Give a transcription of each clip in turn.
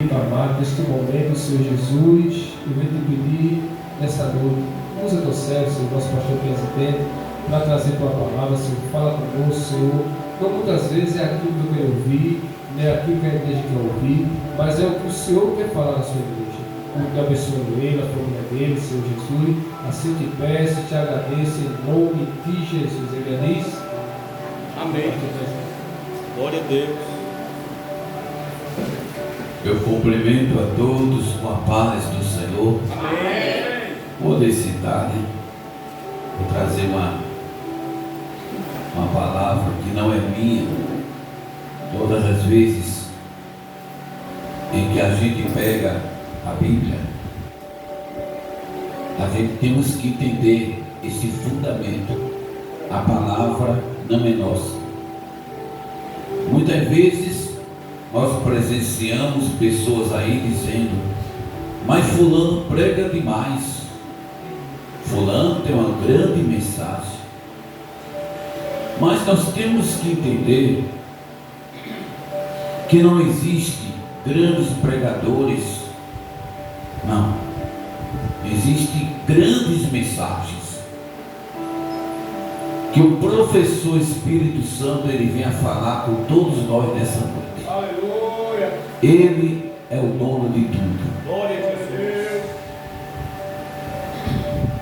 Amado, neste momento, Senhor Jesus, eu venho te pedir nesta noite, usa teu servo, Senhor, nosso pastor presidente, para trazer tua palavra, Senhor, fala conosco, Senhor. Não muitas vezes é aquilo que eu quero ouvir, não é aquilo que a igreja quer ouvir, mas é o que o Senhor quer falar na sua igreja. Eu abençoe ele, a família dele, Senhor Jesus. Assim te peço, te agradeço em nome de Jesus. Ele diz. Amém. Glória a Deus. Eu cumprimento a todos com a paz do Senhor. Amém. Vou citar, vou trazer uma palavra que não é minha. Todas as vezes em que a gente pega a Bíblia, a gente temos que entender esse fundamento. A palavra não é nossa. Muitas vezes nós presenciamos pessoas aí dizendo: mas fulano prega demais, fulano tem uma grande mensagem. Mas nós temos que entender que não existe grandes pregadores, não. Existem grandes mensagens que o professor Espírito Santo ele vem a falar com todos nós nessa noite. Aleluia. Ele é o dono de tudo. Glória a Jesus.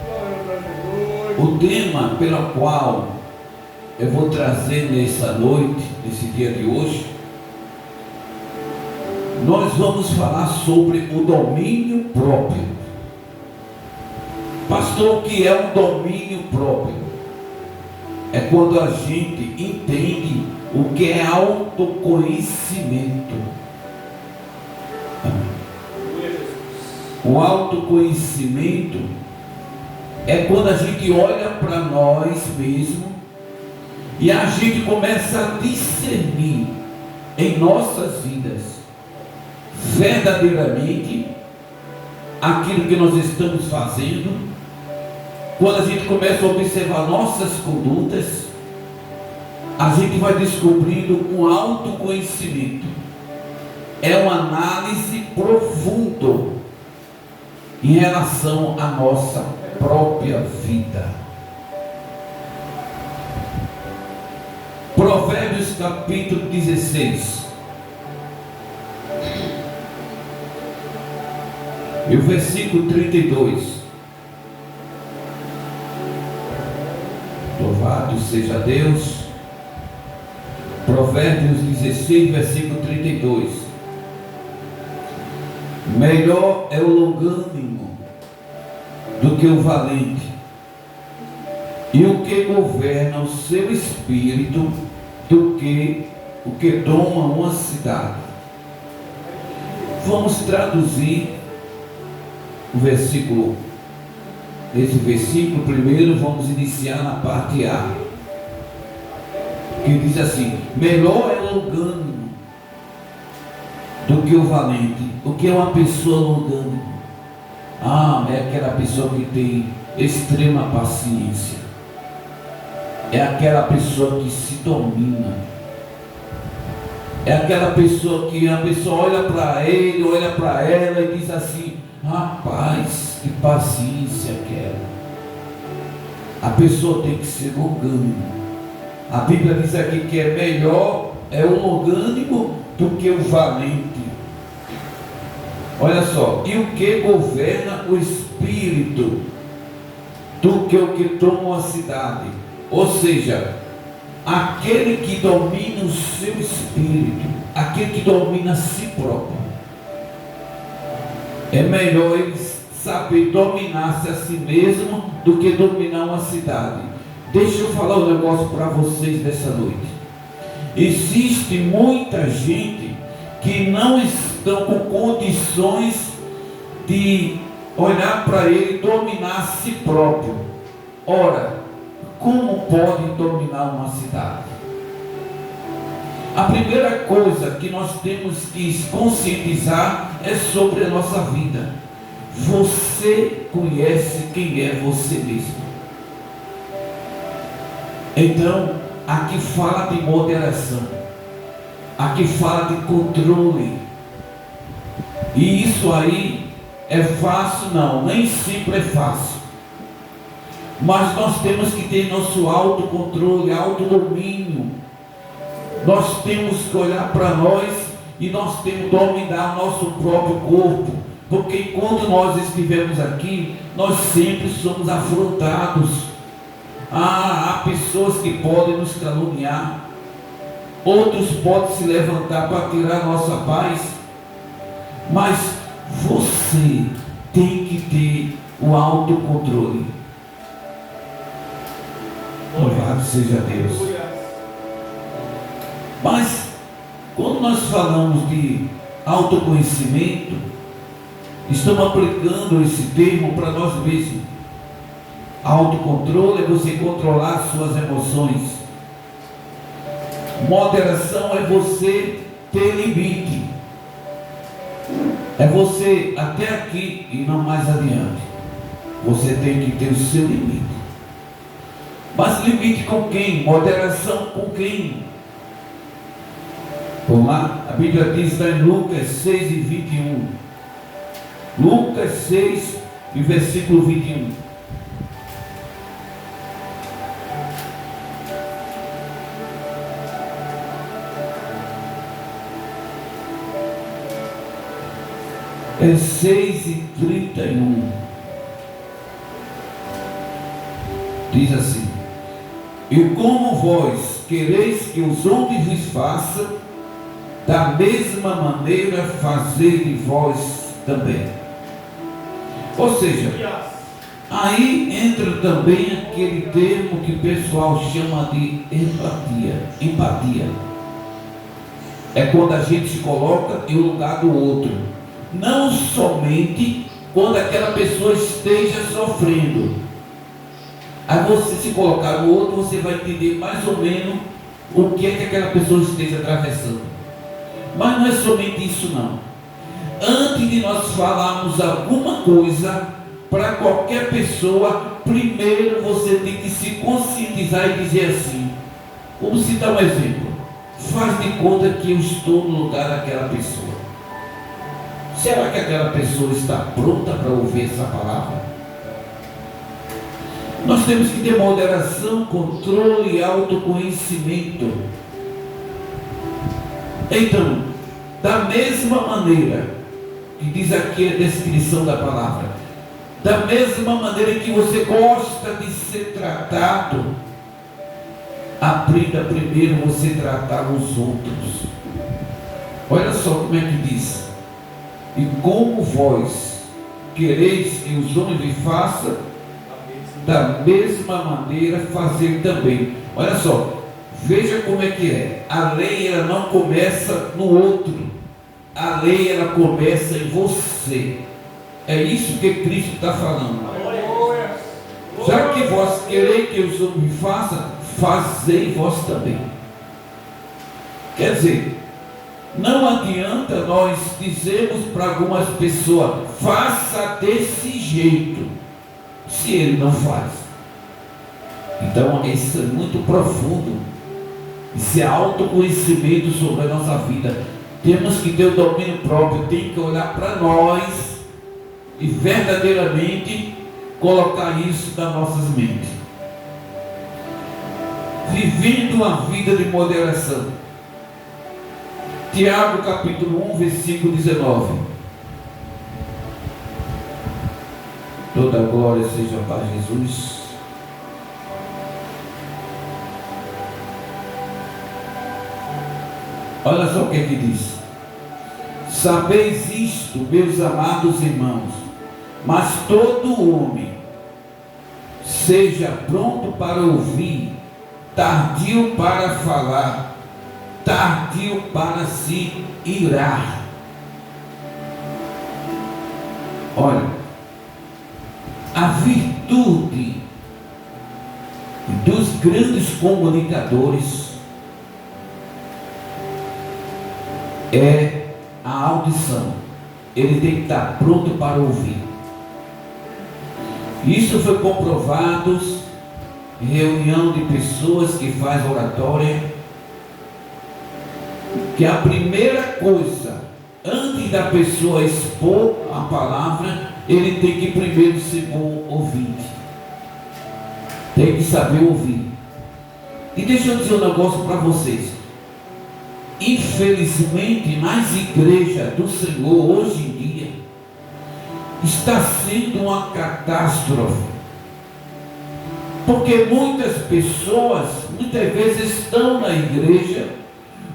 Glória a O tema pelo qual eu vou trazer nessa noite, nesse dia de hoje, nós vamos falar sobre o domínio próprio. Pastor, o que é um domínio próprio? É quando a gente entende o que é autoconhecimento. O autoconhecimento é quando a gente olha para nós mesmos e a gente começa a discernir em nossas vidas verdadeiramente aquilo que nós estamos fazendo. Quando a gente começa a observar nossas condutas, a gente vai descobrindo um autoconhecimento. É uma análise profunda em relação à nossa própria vida. Provérbios capítulo 16. E o versículo 32. Louvado seja Deus. Provérbios 16, versículo 32. Melhor é o longânimo do que o valente, e o que governa o seu espírito do que o que toma uma cidade. Vamos traduzir o versículo. Esse versículo primeiro vamos iniciar na parte A, que diz assim: melhor é o longânimo do que o valente. O que é uma pessoa longânima? É aquela pessoa que tem extrema paciência, é aquela pessoa que se domina, é aquela pessoa que a pessoa olha para ele, olha para ela e diz assim: rapaz, que paciência quero. A pessoa tem que ser longânimo. A Bíblia diz aqui que é melhor é o longânimo do que o valente. Olha só, e o que governa o espírito do que o que toma uma cidade. Ou seja, aquele que domina o seu espírito, aquele que domina a si próprio. É melhor ele saber dominar-se a si mesmo do que dominar uma cidade. Deixa eu falar um negócio para vocês dessa noite. Existe muita gente que não estão com condições de olhar para ele e dominar a si próprio. Ora, como pode dominar uma cidade? A primeira coisa que nós temos que conscientizar é sobre a nossa vida. Você conhece quem é você mesmo. Então, aqui fala de moderação. Aqui fala de controle. E isso aí é fácil? Não, nem sempre é fácil. Mas nós temos que ter nosso autocontrole, autodomínio. Nós temos que olhar para nós e nós temos que dominar nosso próprio corpo. Porque enquanto nós estivermos aqui, nós sempre somos afrontados. Há pessoas que podem nos caluniar. Outros podem se levantar para tirar a nossa paz. Mas você tem que ter o autocontrole. Louvado seja Deus. Mas quando nós falamos de autoconhecimento, estamos aplicando esse termo para nós mesmos. Autocontrole é você controlar suas emoções. Moderação é você ter limite. É você até aqui e não mais adiante. Você tem que ter o seu limite. Mas limite com quem? Moderação com quem? Vamos lá? A Bíblia diz, está em Lucas 6 e 21. Lucas 6 e versículo 21. É 6 e 31. Diz assim: e como vós quereis que os outros vos façam, da mesma maneira fazei de vós também. Ou seja, aí entra também aquele termo que o pessoal chama de empatia. É quando a gente se coloca em um lugar do outro, não somente quando aquela pessoa esteja sofrendo. Aí você se colocar no outro, você vai entender mais ou menos o que é que aquela pessoa esteja atravessando. Mas não é somente isso não. Antes de nós falarmos alguma coisa para qualquer pessoa, primeiro você tem que se conscientizar e dizer assim. Vamos citar um exemplo. Faz de conta que eu estou no lugar daquela pessoa. Será que aquela pessoa está pronta para ouvir essa palavra? Nós temos que ter moderação, controle e autoconhecimento. Então, da mesma maneira que diz aqui a descrição da palavra, da mesma maneira que você gosta de ser tratado, aprenda primeiro você tratar os outros. Olha só como é que diz: e como vós quereis que os homens lhe façam, da mesma maneira fazer também. Olha só, veja como é que é. A lei ela não começa no outro, a lei ela começa em você. É isso que Cristo está falando. Já que vós quereis que os homens façam, fazei vós também. Quer dizer, não adianta nós dizermos para algumas pessoas, faça desse jeito, se ele não faz. Então isso é muito profundo. Isso é autoconhecimento sobre a nossa vida. Temos que ter o domínio próprio, tem que olhar para nós e verdadeiramente colocar isso nas nossas mentes. Vivendo uma vida de moderação. Tiago capítulo 1, versículo 19. Toda glória seja para Jesus. Olha só o que é que diz. Sabeis isto, meus amados irmãos, mas todo homem seja pronto para ouvir, tardio para falar, tardio para se irar. Olha, a virtude dos grandes comunicadores é a audição. Ele tem que estar pronto para ouvir. Isso foi comprovado em reunião de pessoas que faz oratória, que a primeira coisa antes da pessoa expor a palavra, ele tem que primeiro ser bom ouvinte. Tem que saber ouvir. E deixa eu dizer um negócio para vocês. Infelizmente, nas igrejas do Senhor hoje em dia, está sendo uma catástrofe. Porque muitas pessoas, muitas vezes estão na igreja,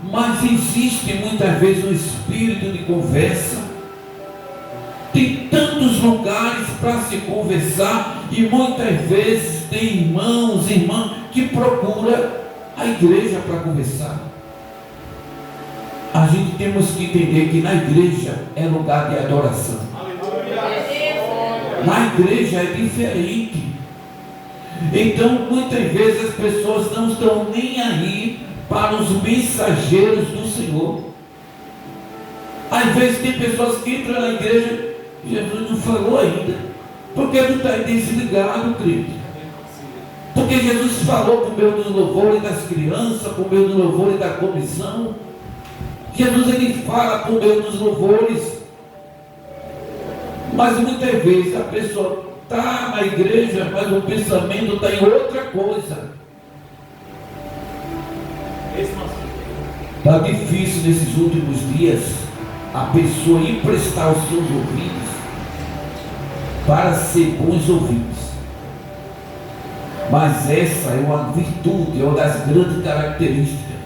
mas existe muitas vezes um espírito de conversa. Tem tantos lugares para se conversar, e muitas vezes tem irmãos e irmãs que procuram a igreja para conversar. A gente temos que entender que na igreja é lugar de adoração. Na igreja é diferente. Então muitas vezes as pessoas não estão nem aí para os mensageiros do Senhor. Às vezes tem pessoas que entram na igreja, Jesus não falou ainda. Por que tu está desligado, crente? Porque Jesus falou por meio dos louvores das crianças, por meio dos louvores da comissão. Jesus ele fala por meio dos louvores. Mas muitas vezes a pessoa está na igreja, mas o pensamento está em outra coisa. Está difícil nesses últimos dias a pessoa emprestar os seus ouvidos para ser bons ouvidos. Mas essa é uma virtude, é uma das grandes características.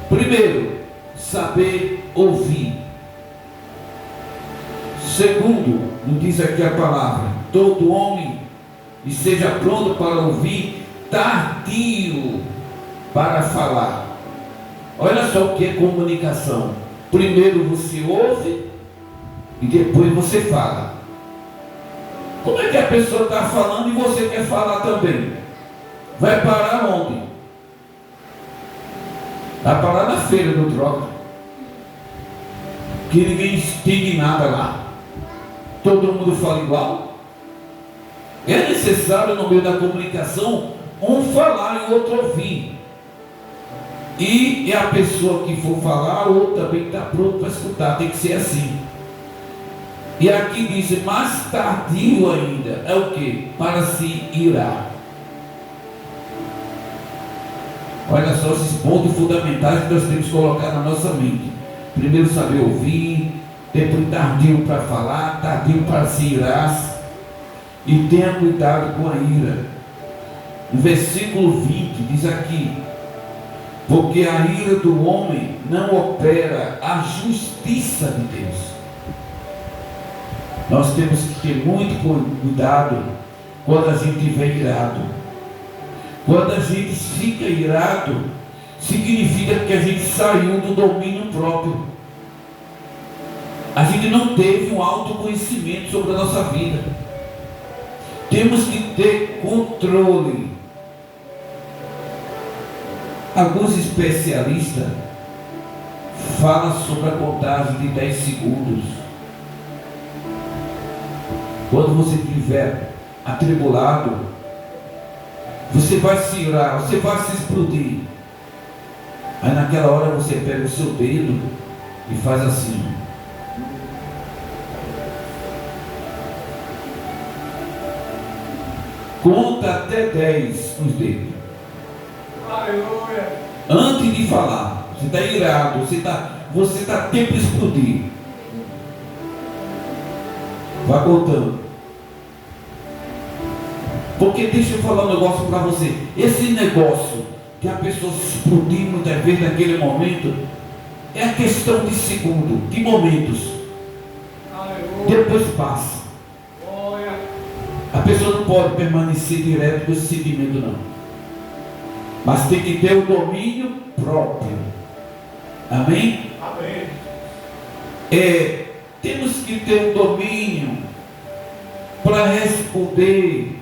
Primeiro, saber ouvir. Segundo, nos diz aqui a palavra, todo homem e seja pronto para ouvir, tardio para falar. Olha só o que é comunicação. Primeiro você ouve e depois você fala. Como é que a pessoa está falando e você quer falar também? Vai parar onde? Vai parar na feira do droga, que ninguém entende nada lá. Todo mundo fala igual. É necessário no meio da comunicação um falar e o outro ouvir. E a pessoa que for falar, o outro também está pronto para escutar. Tem que ser assim. E aqui diz, mais tardio ainda, é o que? Para se irar. Olha só esses pontos fundamentais que nós temos que colocar na nossa mente. Primeiro saber ouvir, depois tardio para falar, tardio para se irar. E tenha cuidado com a ira. No versículo 20 diz aqui, porque a ira do homem não opera a justiça de Deus. Nós temos que ter muito cuidado quando a gente vem irado. Quando a gente fica irado, significa que a gente saiu do domínio próprio. A gente não teve um autoconhecimento sobre a nossa vida. Temos que ter controle. Alguns especialistas falam sobre a contagem de 10 segundos. Quando você estiver atribulado, você vai se irar, você vai se explodir. Aí naquela hora você pega o seu dedo e faz assim. Conta até 10 os dedos. Aleluia. Antes de falar, você está irado, você está tempo de explodir. Vai contando. Porque deixa eu falar um negócio para você. Esse negócio que a pessoa se explodir muitas vezes naquele momento é a questão de segundo, de momentos. Aleluia. Depois passa. Glória. A pessoa não pode permanecer direto com esse sentimento, não. Mas tem que ter o domínio próprio. Amém? Amém. Temos que ter um domínio para responder.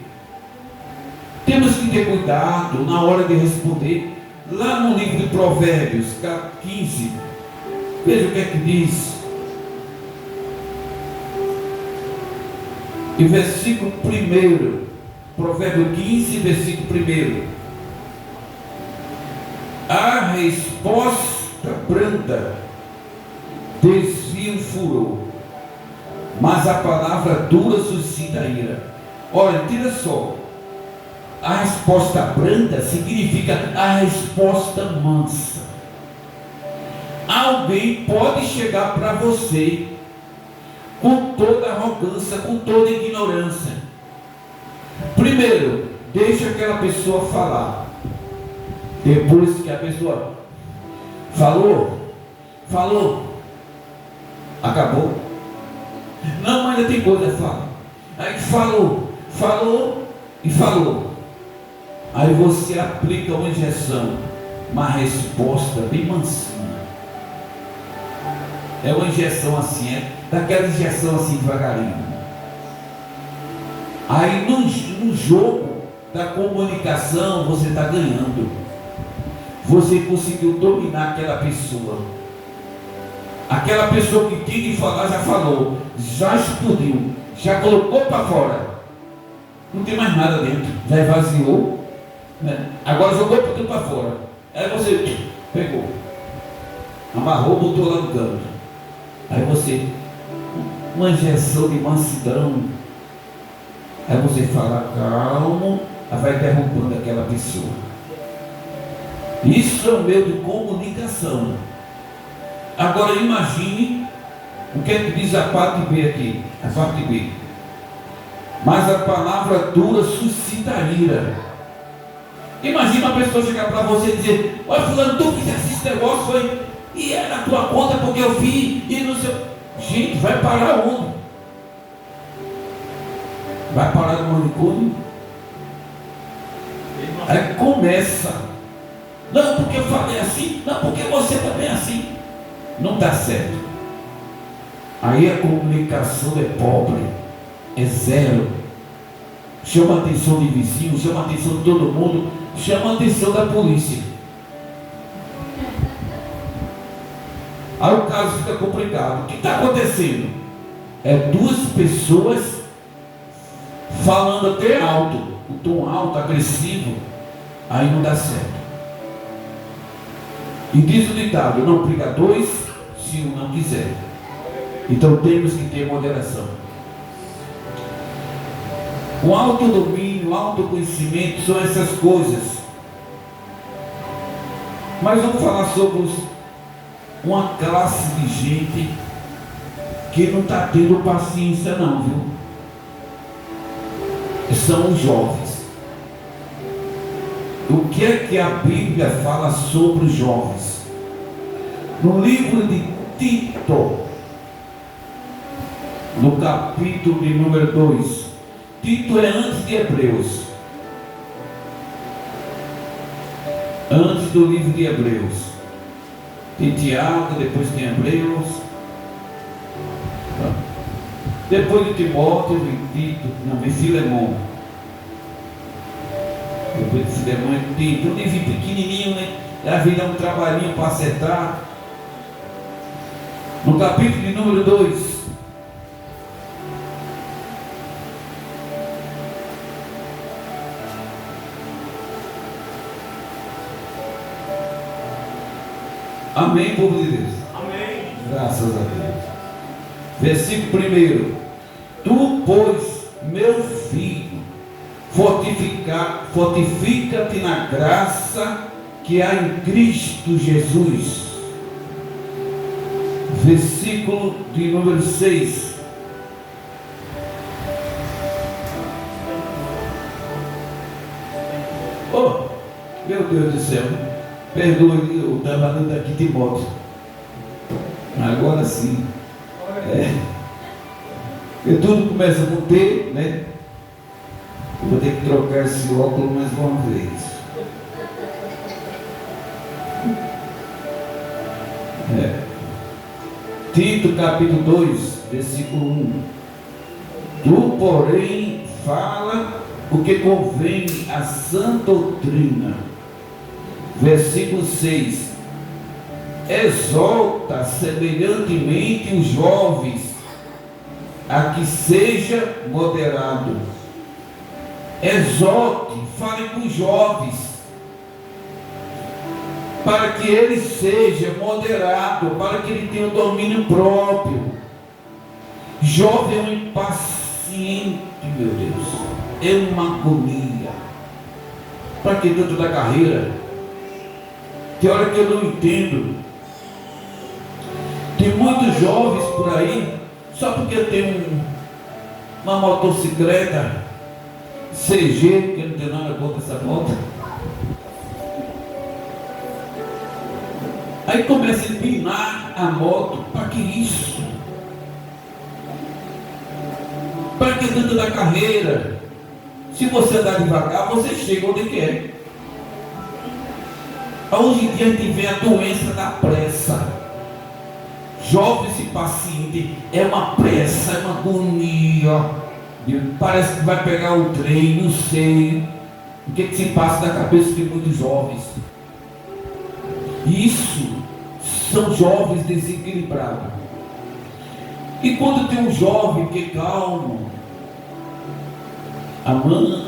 Temos que ter cuidado na hora de responder. Lá no livro de Provérbios, capítulo 15, veja o que é que diz. E versículo 1, Provérbio 15, versículo 1. A resposta branda desvia o furor, mas a palavra dura suscita ira. Olha, tira só. A resposta branda significa a resposta mansa. Alguém pode chegar para você com toda arrogância, com toda ignorância. Primeiro, deixa aquela pessoa falar. Depois que a pessoa falou, acabou. Não, mas ainda tem coisa, fala. Aí falou e falou. Aí você aplica uma injeção, uma resposta bem mansinha. É uma injeção assim, daquela injeção assim devagarinho. Aí no jogo da comunicação você está ganhando. Você conseguiu dominar aquela pessoa. Aquela pessoa que tinha que falar já falou, já explodiu, já colocou para fora. Não tem mais nada dentro, já esvaziou, né? Agora jogou tudo para fora. Aí você pegou, amarrou, botou lá no canto. Aí você, uma injeção de mansidão. Aí você fala calmo, aí vai derrubando aquela pessoa. Isso é o meio de comunicação. Agora imagine o que é que diz a parte B aqui, a parte B. Mas a palavra dura suscita ira. Imagina uma pessoa chegar para você e dizer: olha, fulano, tu fizeste esse negócio, foi, e é na tua conta porque eu fiz, e não sei. Gente, vai parar onde? Vai parar no manicômio? Aí começa. Não, porque eu falei assim, não, porque você também é assim. Não está certo. Aí a comunicação é pobre, é zero. Chama a atenção de vizinho, chama a atenção de todo mundo, chama a atenção da polícia. Aí o caso fica complicado. O que está acontecendo? É duas pessoas falando até alto, um tom alto, agressivo. Aí não dá certo. E diz o ditado: não briga dois se um não quiser. Então temos que ter moderação. O autodomínio, o autoconhecimento são essas coisas. Mas vamos falar sobre uma classe de gente que não está tendo paciência não, viu? São os jovens. O que é que a Bíblia fala sobre os jovens? No livro de Tito, no capítulo de número 2. Tito é antes de Hebreus. Antes do livro de Hebreus. Tem Tiago, depois tem Hebreus. Depois de Timóteo, vem Tito, não, vem Filemão. Depois de Filemão é Tito. Um livro pequenininho, né? A vida é um trabalhinho para acertar. No capítulo de número 2. Amém, povo de Deus? Amém. Graças a Deus. Versículo 1. Tu, pois, meu filho, fortifica-te na graça que há em Cristo Jesus. Versículo de número 6. Oh, meu Deus do céu. Perdoe o trabalho daqui de moto. Agora sim. Porque tudo começa com T, né? Eu vou ter que trocar esse óculos mais uma vez. Tito capítulo 2, versículo 1. Tu, porém, fala o que convém à sã doutrina. Versículo 6. Exorta semelhantemente os jovens a que seja moderado. Exorte, fale com os jovens, para que ele seja moderado, para que ele tenha o domínio próprio. Jovem é um impaciente, meu Deus. É uma agonia. Para que tanto da carreira? Tem hora que eu não entendo. Tem muitos jovens por aí, só porque tem uma motocicleta CG, que eu não tenho nada contra essa moto. Aí começa a empinar a moto. Para que isso? Para que tanto da carreira? Se você andar devagar, você chega onde quer. Hoje em dia a gente vê a doença da pressa. Jovens e pacientes, é uma pressa, é uma agonia. Parece que vai pegar o trem, não sei. O que se passa na cabeça de muitos jovens? Isso são jovens desequilibrados. E quando tem um jovem que é calmo,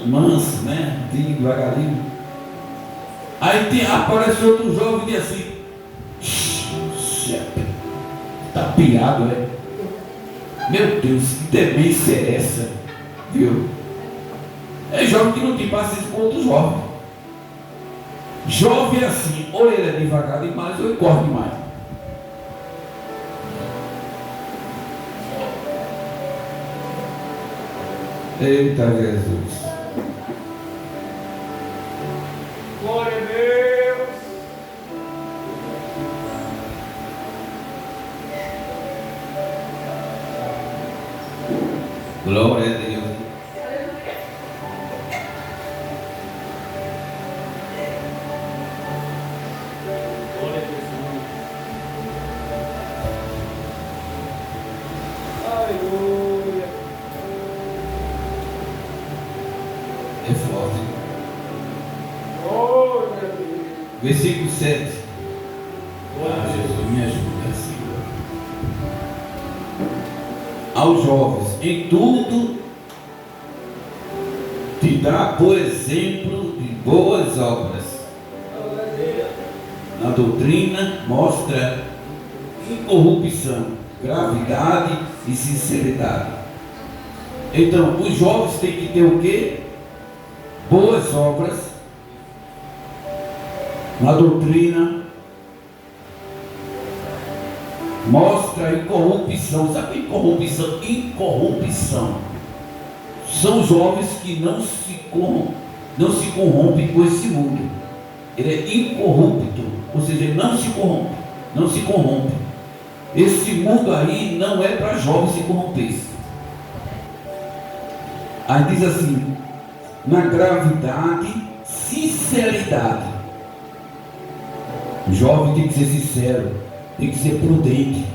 manso, né? Devagarinho. Aí aparece outro jovem e diz assim: tá piado, é? Meu Deus, que demência é essa? Viu? É jovem que não tem paciência com outro jovem. Jovem é assim, ou ele é devagar demais, ou ele corre demais. Eita Jesus. Glória a Deus. Glória a Deus. Aleluia. É forte. Glória a Deus. Versículo 7. Jesus, me ajuda, Senhor. Aos jovens, em tudo te dá por exemplo de boas obras. Na doutrina mostra incorrupção, gravidade e sinceridade. Então, os jovens têm que ter o quê? Boas obras. Na doutrina mostra incorrupção. Sabe incorrupção? Incorrupção. São jovens que não se corrompem com esse mundo. Ele é incorrupto, ou seja, ele não se corrompe, não se corrompe. Esse mundo aí não é para jovens se corromper. Aí diz assim: na gravidade, sinceridade. O jovem tem que ser sincero, tem que ser prudente,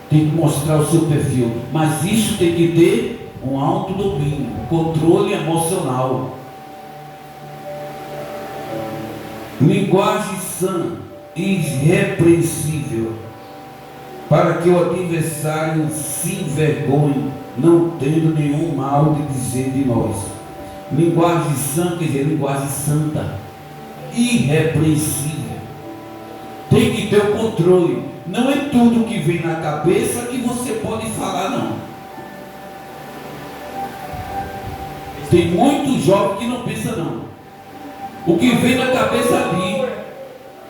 tem que mostrar o seu perfil, mas isso tem que ter um autodomínio, um controle emocional, linguagem sã e irrepreensível, para que o adversário se envergonhe, não tendo nenhum mal de dizer de nós. Linguagem sã quer dizer linguagem santa, irrepreensível. Tem que ter o controle. Não é tudo que vem na cabeça que você pode falar, não. Tem muitos jovens que não pensam, não. O que vem na cabeça dele,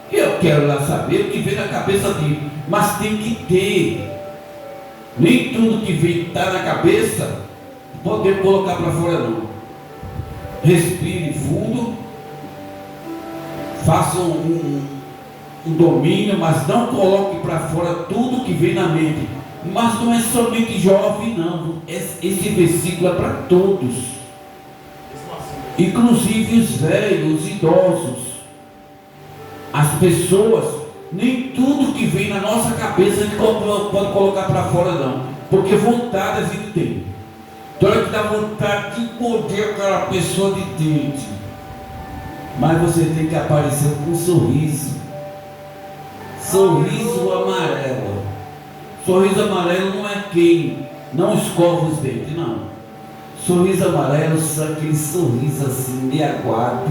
eu quero lá saber o que vem na cabeça dele, mas tem que ter. Nem tudo que vem está na cabeça podemos colocar para fora, não. Respire fundo, faça um domínio, mas não coloque para fora tudo que vem na mente. Mas não é somente jovem, não. Esse versículo é para todos, inclusive os velhos, os idosos, as pessoas. Nem tudo que vem na nossa cabeça a gente pode colocar para fora, não, porque vontade a gente tem. Então é que dá vontade de morder aquela pessoa de dente, mas você tem que aparecer com um sorriso. Sorriso amarelo. Sorriso amarelo não é quem não escova os dentes, não. Sorriso amarelo só aquele sorriso assim, meio aguado,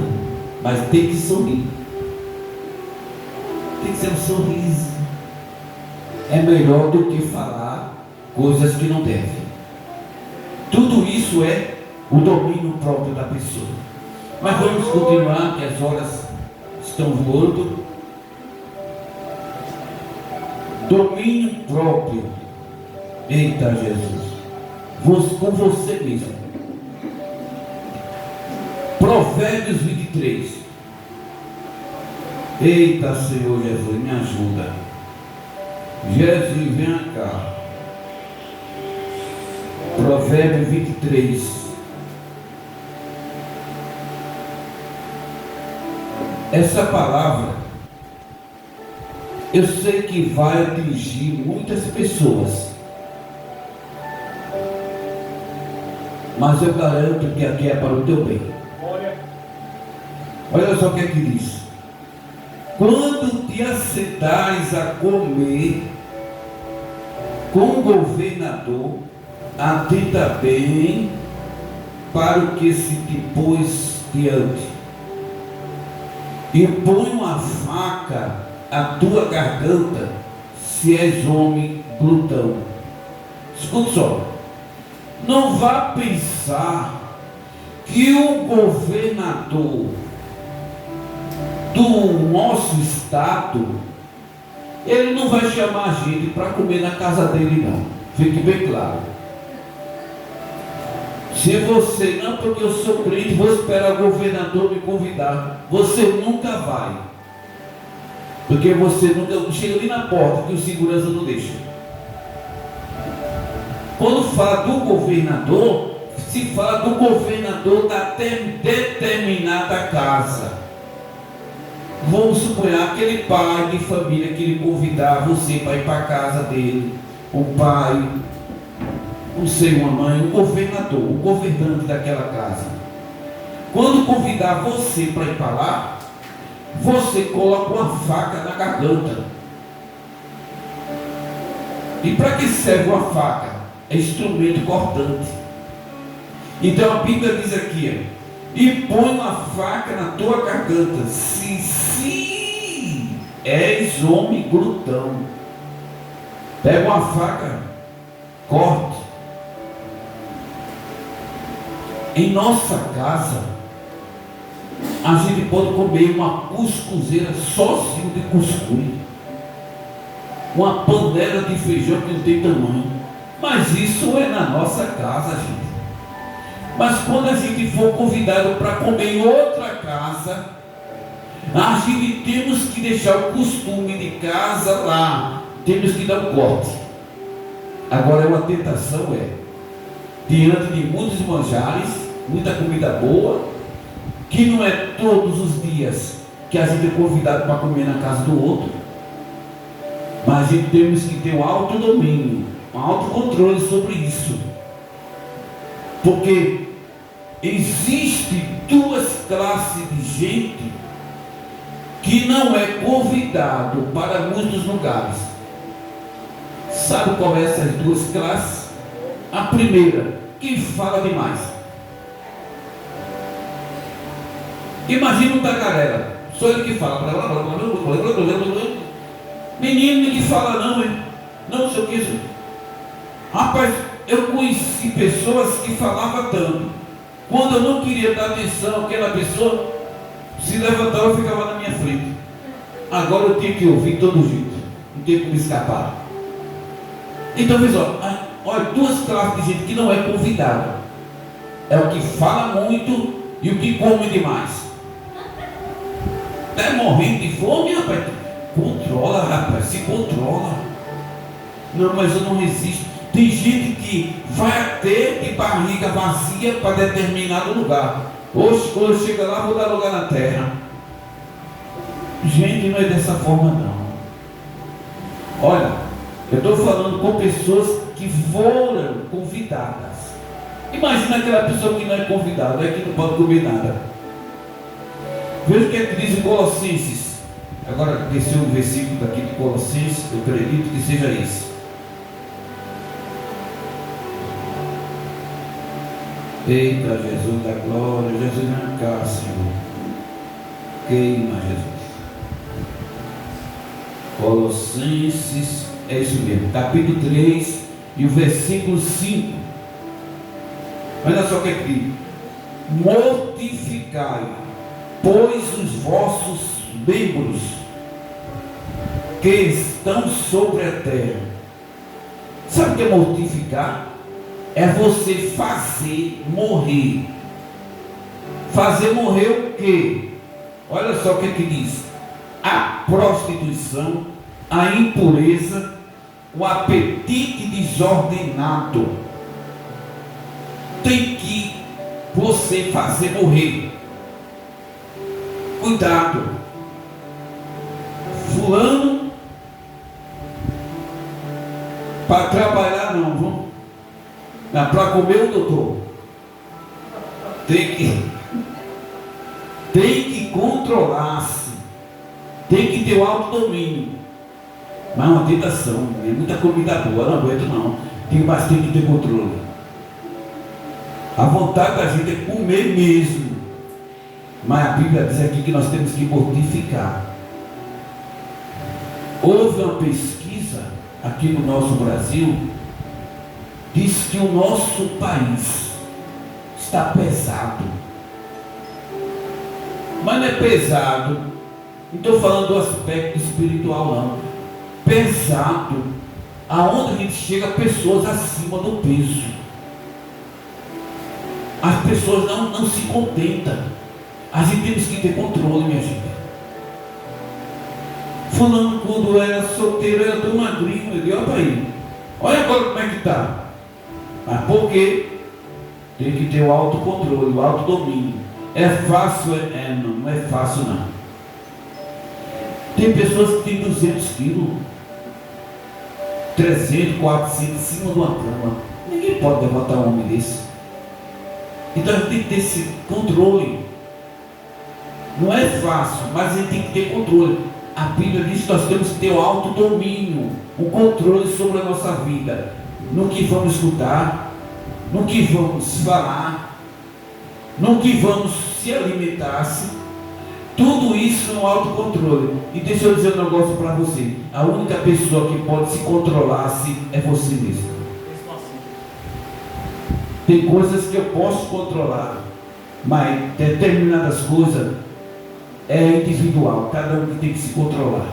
mas tem que sorrir. Tem que ser um sorriso. É melhor do que falar coisas que não devem. isso é o domínio próprio da pessoa. Mas vamos continuar, que as horas estão voando. Domínio próprio. Eita Jesus. Com você mesmo. Provérbios 23. Eita Senhor Jesus, me ajuda. Jesus, vem cá. Provérbios 23. Essa palavra, eu sei que vai atingir muitas pessoas, mas eu garanto que aqui é para o teu bem. Olha só o que é que diz: quando te assentares a comer com o governador, atenta bem para o que se te pôs diante, e põe uma faca à tua garganta, se és homem glutão. Escuta só, não vá pensar que o governador do nosso estado, ele não vai chamar a gente para comer na casa dele, não. Fique bem claro. Se você não, porque eu sou crente, vou esperar o governador me convidar, você nunca vai, porque você nunca chega ali na porta que o segurança não deixa. Quando fala do governador, se fala do governador da determinada casa. Vamos supor aquele pai de família que ele convidar você para ir para a casa dele, um pai, não sei, uma mãe, um governador, o governante daquela casa. Quando convidar você para ir para lá, você coloca uma faca na garganta. E para que serve uma faca? É instrumento cortante. Então a Bíblia diz aqui, e põe uma faca na tua garganta, se és homem glutão. Pega uma faca, corte. Em nossa casa, a gente pode comer uma cuscuzeira sozinho de cuscuz, uma panela de feijão que não tem tamanho, mas isso é na nossa casa, gente. Mas quando a gente for convidado para comer em outra casa, a gente temos que deixar o costume de casa lá, temos que dar um corte. Agora, uma tentação diante de muitos manjares, muita comida boa, que não é todos os dias que a gente é convidado para comer na casa do outro, mas a gente temos que ter um autodomínio, um autocontrole sobre isso, porque existem duas classes de gente que não é convidado para muitos lugares. Sabe qual é essas duas classes? A primeira, quem fala demais. Imagina um tagarela, só ele que fala. Menino, ninguém fala não, hein? Não sei o que. Rapaz, eu conheci pessoas que falavam tanto. Quando eu não queria dar atenção àquela pessoa, se levantava e ficava na minha frente. Agora eu tinha que ouvir todo jeito, não tinha como escapar. Então, olha, duas classes de gente que não é convidada. É o que fala muito e o que come demais. Está morrendo de fome, rapaz? Controla, rapaz, se controla. Não, mas eu não resisto. Tem gente que vai até de barriga vazia para determinado lugar. Hoje, quando eu chego lá, vou dar lugar na terra. Gente, não é dessa forma, não. Olha, eu estou falando com pessoas que foram convidadas. Imagina aquela pessoa que não é convidada, é que não pode comer nada. Veja o que é que diz em Colossenses. Agora desceu um versículo daqui de Colossenses, eu acredito que seja esse. Eita, Jesus da glória, Jesus vem cá, Senhor. Queima, Jesus. Colossenses, é isso mesmo, capítulo 3 e o versículo 5. Olha só o que é que diz: mortificai, pois os vossos membros que estão sobre a terra. Sabe o que é mortificar? É você fazer morrer. Fazer morrer o quê? Olha só o que é que diz: a prostituição, a impureza, o apetite desordenado. Tem que você fazer morrer. Cuidado. Fulano, para trabalhar não, viu? Para comer o doutor. Tem que controlar-se. Tem que ter o autodomínio. Mas é uma tentação. É muita comida boa, não aguento não. Mas tem que ter controle. A vontade da gente é comer mesmo. Mas a Bíblia diz aqui que nós temos que mortificar. Houve uma pesquisa aqui no nosso Brasil, diz que o nosso país está pesado. Mas não é pesado, não estou falando do aspecto espiritual não. Pesado, aonde a gente chega pessoas acima do peso. As pessoas não se contentam. A gente temos que ter controle, minha gente. Fulano, quando era solteiro, era tão magrinho. Eu digo: olha aí, olha agora como é que está. Mas por quê? Tem que ter o autocontrole, o autodomínio. É fácil? Não é fácil não. Tem pessoas que têm 200 quilos, 300, 400 em cima de uma cama. Ninguém pode levantar um homem desse. Então a gente tem que ter esse controle. Não é fácil, mas a gente tem que ter controle. A Bíblia diz que nós temos que ter o autodomínio, o controle sobre a nossa vida. No que vamos escutar, no que vamos falar, no que vamos se alimentar-se. Tudo isso no autocontrole. E deixa eu dizer um negócio para você: a única pessoa que pode se controlar-se é você mesmo. Tem coisas que eu posso controlar, mas determinadas coisas é individual, cada um que tem que se controlar.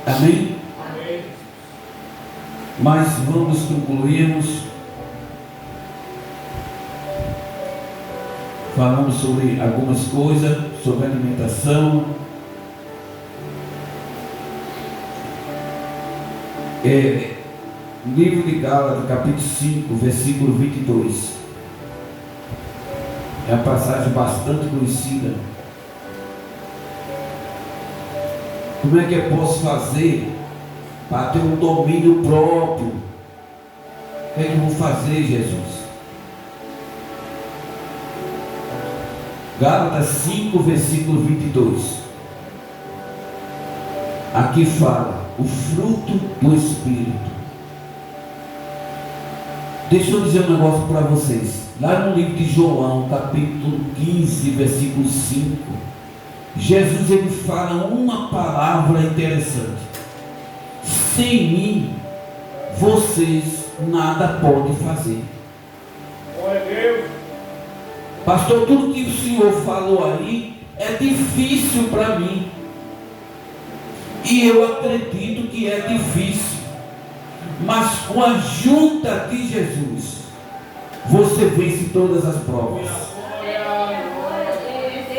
Amém? Amém. Mas vamos concluirmos. Falamos sobre algumas coisas, sobre alimentação. Livro de Gálatas, capítulo 5, versículo 22. É uma passagem bastante conhecida. Como é que eu posso fazer para ter um domínio próprio? O que é que eu vou fazer, Jesus? Gálatas 5, versículo 22. Aqui fala o fruto do Espírito. Deixa eu dizer um negócio para vocês. Lá no livro de João, capítulo 15, versículo 5, Jesus ele fala uma palavra interessante: sem mim vocês nada podem fazer. Glória a Deus. Pastor, tudo que o senhor falou aí é difícil para mim. E eu acredito que é difícil. Mas com a ajuda de Jesus, você vence todas as provas.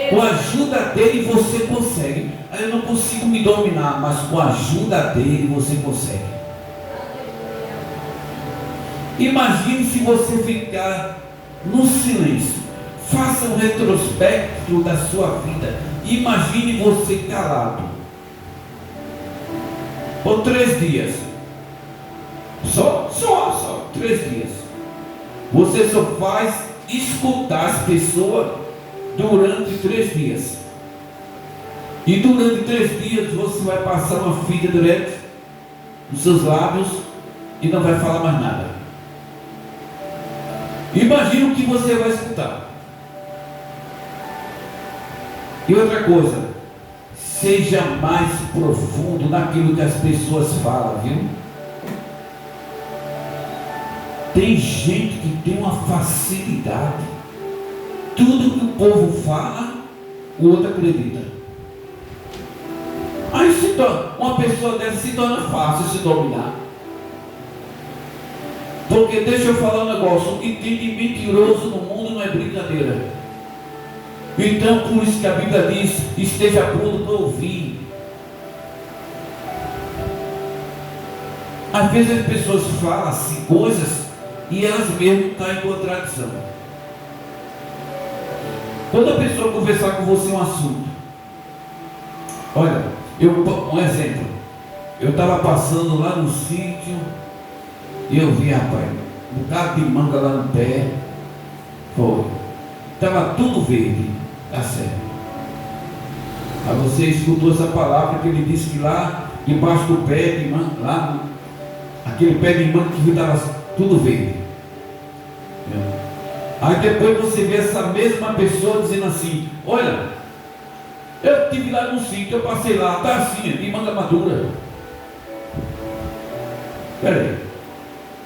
Com a ajuda dele você consegue. Eu não consigo me dominar, mas com a ajuda dele você consegue. Imagine se você ficar no silêncio. Faça um retrospecto da sua vida. Imagine você calado por 3 dias. Só 3 dias. Você só faz escutar as pessoas durante 3 dias. E durante 3 dias você vai passar uma fita direto nos seus lábios e não vai falar mais nada. Imagina o que você vai escutar. E outra coisa, seja mais profundo naquilo que as pessoas falam, viu? Tem gente que tem uma facilidade. Tudo que o povo fala, o outro acredita. Aí uma pessoa dessa se torna fácil se dominar. Porque deixa eu falar um negócio, o que tem de mentiroso no mundo não é brincadeira. Então por isso que a Bíblia diz, esteja pronto para ouvir. Às vezes as pessoas falam assim coisas e elas mesmas caem em contradição. Toda pessoa conversar com você um assunto. Olha, um exemplo. Eu estava passando lá no sítio e eu vi, rapaz, um bocado de manga lá no pé. Foi. Estava tudo verde. Tá certo. Aí você escutou essa palavra que ele disse que lá debaixo do pé de manga, lá aquele pé de manga que estava tudo verde. Aí depois você vê essa mesma pessoa dizendo assim: olha, eu estive lá no sítio, eu passei lá, está assim, de manga madura. Peraí,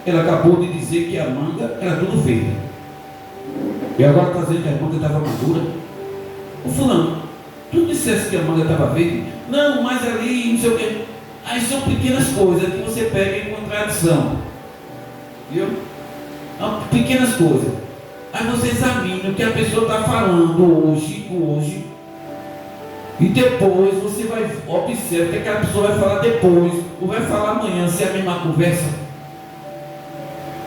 ele acabou de dizer que a manga era tudo verde, e agora está dizendo que a manga estava madura. O fulano, tu disseste que a manga estava verde? Não, mas ali, não sei o quê. Aí são pequenas coisas que você pega em contradição. Viu? Pequenas coisas. Aí você examina o que a pessoa está falando hoje. E depois você vai observar o que aquela pessoa vai falar depois, ou vai falar amanhã, se é a mesma conversa.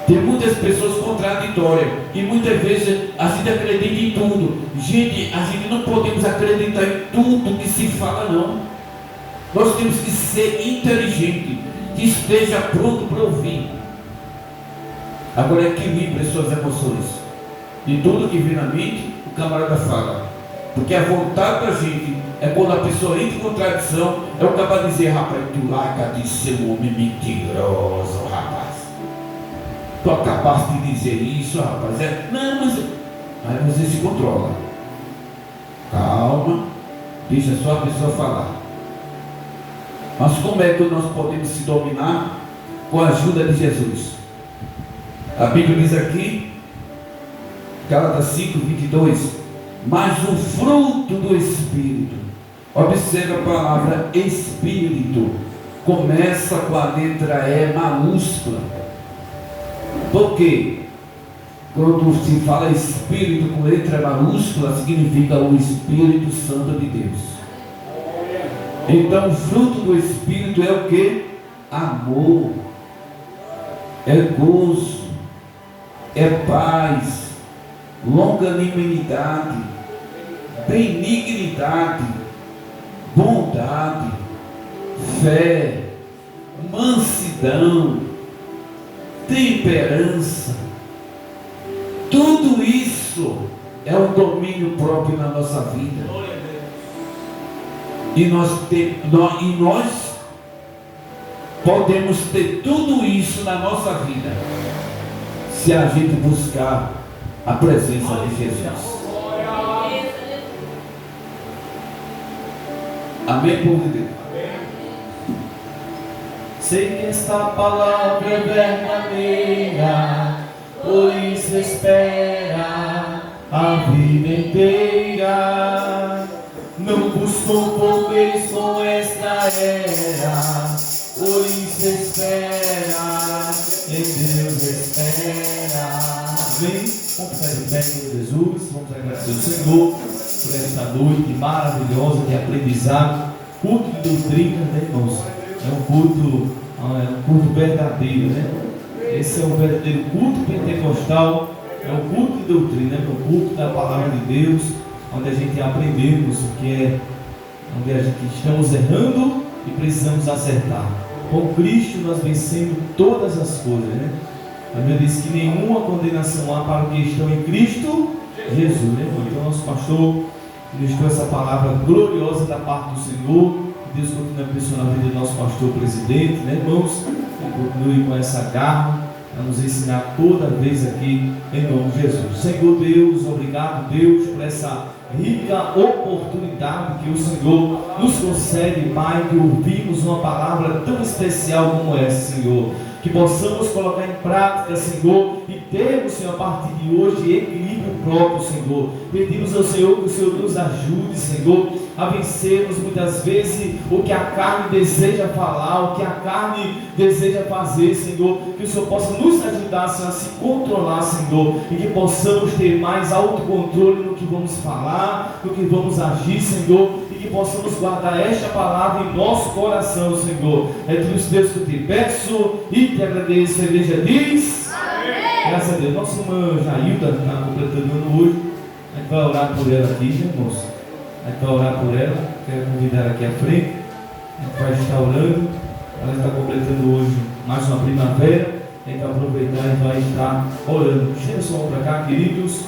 Tem muitas pessoas contraditórias, e muitas vezes a gente acredita em tudo. Gente, a gente não podemos acreditar em tudo que se fala, não. Nós temos que ser inteligente, que esteja pronto para ouvir. Agora equilibre as suas emoções. De tudo que vem na mente, o camarada fala. Porque a vontade da gente é quando a pessoa entra em contradição, é o capaz de dizer: rapaz, tu larga de ser um homem mentiroso, rapaz. Tu é capaz de dizer isso, rapaz. Não, mas aí você se controla. Calma, deixa só a pessoa falar. Mas como é que nós podemos se dominar? Com a ajuda de Jesus. A Bíblia diz aqui, Gálatas 5, 22, mas o fruto do Espírito, observa a palavra Espírito, começa com a letra E maiúscula. Por quê? Quando se fala Espírito com letra maiúscula, significa o Espírito Santo de Deus. Então o fruto do Espírito é o que? Amor, é gozo, é paz, longanimidade, benignidade, bondade, fé, mansidão, temperança. Tudo isso é um domínio próprio na nossa vida. E nós podemos ter tudo isso na nossa vida se a gente buscar a presença de Jesus. Amém, povo de Deus? Sei que esta palavra é verdadeira, por isso espera a vida inteira. Não busco poderes com esta era, por isso espera, em Deus espera. Amém? Vamos ficar de pé em Jesus, vamos agradecer ao Senhor por esta noite maravilhosa de aprendizado, culto de doutrina, né, irmãos? É um culto verdadeiro, né? Esse é o verdadeiro culto pentecostal, é o culto de doutrina, é o culto da palavra de Deus, onde a gente aprendemos o que é, onde a gente estamos errando e precisamos acertar. Com Cristo nós vencemos todas as coisas, né? A Bíblia diz que nenhuma condenação há para os que estão em Cristo Jesus, né? Então nosso pastor ministrou essa palavra gloriosa da parte do Senhor. Deus continue abençoando a vida do nosso pastor presidente, né, irmãos? Continue com essa garra a nos ensinar toda vez aqui em nome de Jesus. Senhor Deus, obrigado Deus por essa rica oportunidade que o Senhor nos concede, Pai, de ouvirmos uma palavra tão especial como essa, Senhor. Que possamos colocar em prática, Senhor, e termos, Senhor, a partir de hoje, equilíbrio próprio, Senhor. Pedimos ao Senhor que o Senhor nos ajude, Senhor, a vencermos muitas vezes o que a carne deseja falar, o que a carne deseja fazer, Senhor, que o Senhor possa nos ajudar, Senhor, a se controlar, Senhor, e que possamos ter mais autocontrole no que vamos falar, no que vamos agir, Senhor, e que possamos guardar esta palavra em nosso coração, Senhor. É tudo isso, Deus, que eu te peço e te agradeço. A igreja diz: amém. Graças a Deus. Nossa irmã Jailda está completando ano hoje. A gente vai orar por ela aqui, né, moça? A gente vai orar por ela. Quero convidar ela aqui à frente. A gente vai estar orando. Ela está completando hoje mais uma primavera. A gente vai aproveitar e vai estar orando. Chega o som para cá, queridos.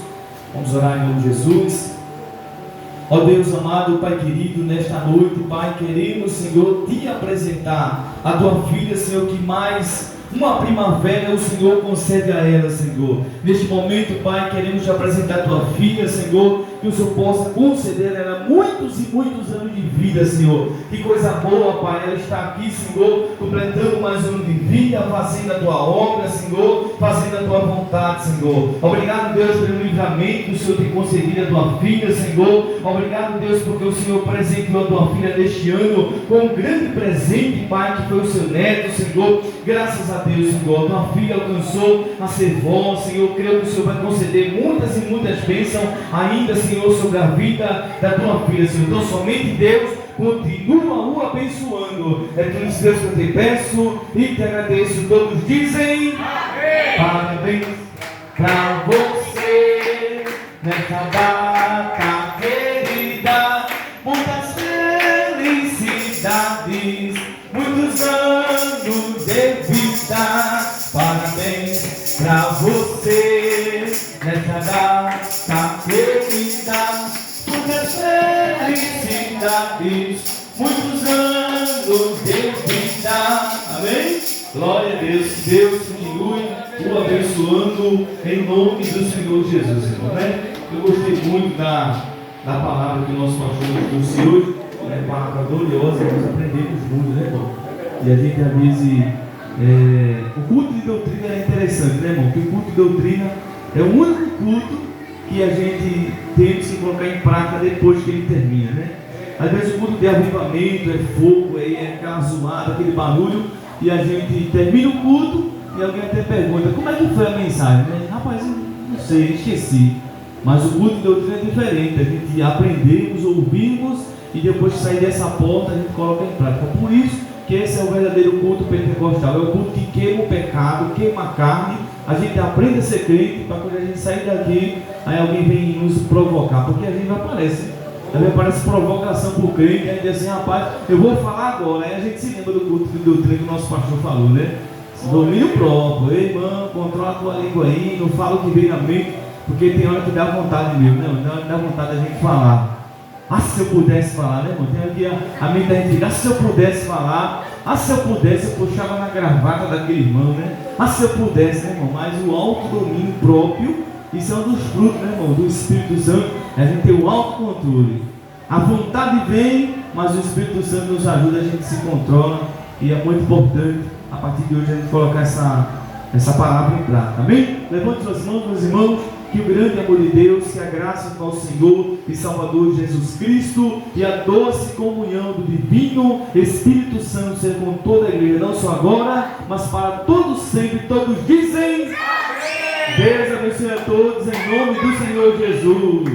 Vamos orar em nome de Jesus. Ó Deus amado, Pai querido, nesta noite, Pai, queremos, Senhor, te apresentar a tua filha, Senhor, que mais uma primavera o Senhor concede a ela, Senhor. Neste momento, Pai, queremos te apresentar a tua filha, Senhor, que o Senhor possa conceder a ela muitos e muitos anos de vida, Senhor. Que coisa boa, Pai, ela está aqui, Senhor, completando mais um ano de vida, fazendo a tua obra, Senhor, fazendo a tua vontade, Senhor. Obrigado, Deus, pelo livramento que o Senhor tem concedido a tua filha, Senhor. Obrigado, Deus, porque o Senhor presenteou a tua filha neste ano com um grande presente, Pai, que foi o seu neto, Senhor. Graças a Deus, Senhor, a tua filha alcançou a ser vó, Senhor. Creio que o Senhor vai conceder muitas e muitas bênçãos ainda, Senhor, sobre a vida da tua filha, Senhor. Então, somente Deus continua o abençoando. É tudo isso, Deus, que eu te peço e te agradeço. Todos dizem amém. Parabéns pra você nessa data querida. Muitas felicidades, muitos anos de vida. Parabéns pra você nessa data querida. Muitas felicidades, muitos anos de vida. Amém? Glória a Deus. Deus continue o abençoando em nome do Senhor Jesus, Senhor, né? Eu gostei muito da palavra que o nosso pastor nos trouxe hoje. É palavra gloriosa, nós aprendemos muito, né, irmão? E a gente, às vezes, o culto de doutrina é interessante, né, irmão? Porque o culto de doutrina é o único culto que a gente tem que se colocar em prática depois que ele termina, né? Às vezes o culto de avivamento é fogo, é aquela zoada, aquele barulho, e a gente termina o culto e alguém até pergunta: como é que foi a mensagem? Né? Rapaz, eu não sei, esqueci. Mas o culto de doutrina é diferente, a gente aprendemos, ouvimos e depois de sair dessa porta a gente coloca em prática. Por isso que esse é o verdadeiro culto pentecostal, é o culto que queima o pecado, queima a carne. A gente aprende a ser crente para quando a gente sair daqui, aí alguém vem nos provocar, porque a gente vai aparecer. Também parece provocação para o crente, aí diz assim: rapaz, eu vou falar agora. Aí a gente se lembra do culto de doutrina que o nosso pastor falou, né? Domínio próprio. Ei, irmão, controla a tua língua aí, não fala o que vem na mente, porque tem hora que dá vontade mesmo, né? Tem hora que dá vontade da gente falar. Ah, se eu pudesse falar, né, irmão? Tem hora que a mente da gente fica: ah, se eu pudesse falar, ah, se eu pudesse, eu puxava na gravata daquele irmão, né? Ah, se eu pudesse, né, irmão? Mas o autodomínio próprio, isso é um dos frutos, né, irmão, do Espírito Santo. A gente tem o autocontrole. A vontade vem, mas o Espírito Santo nos ajuda, a gente se controla. E é muito importante, a partir de hoje, a gente colocar essa palavra em prática. Amém? Levante suas mãos, meus irmãos. Que o grande amor de Deus, que a graça do nosso Senhor e Salvador Jesus Cristo e a doce comunhão do divino Espírito Santo seja com toda a igreja, não só agora, mas para todos sempre. Todos dizem amém. Deus abençoe a todos em nome do Senhor Jesus.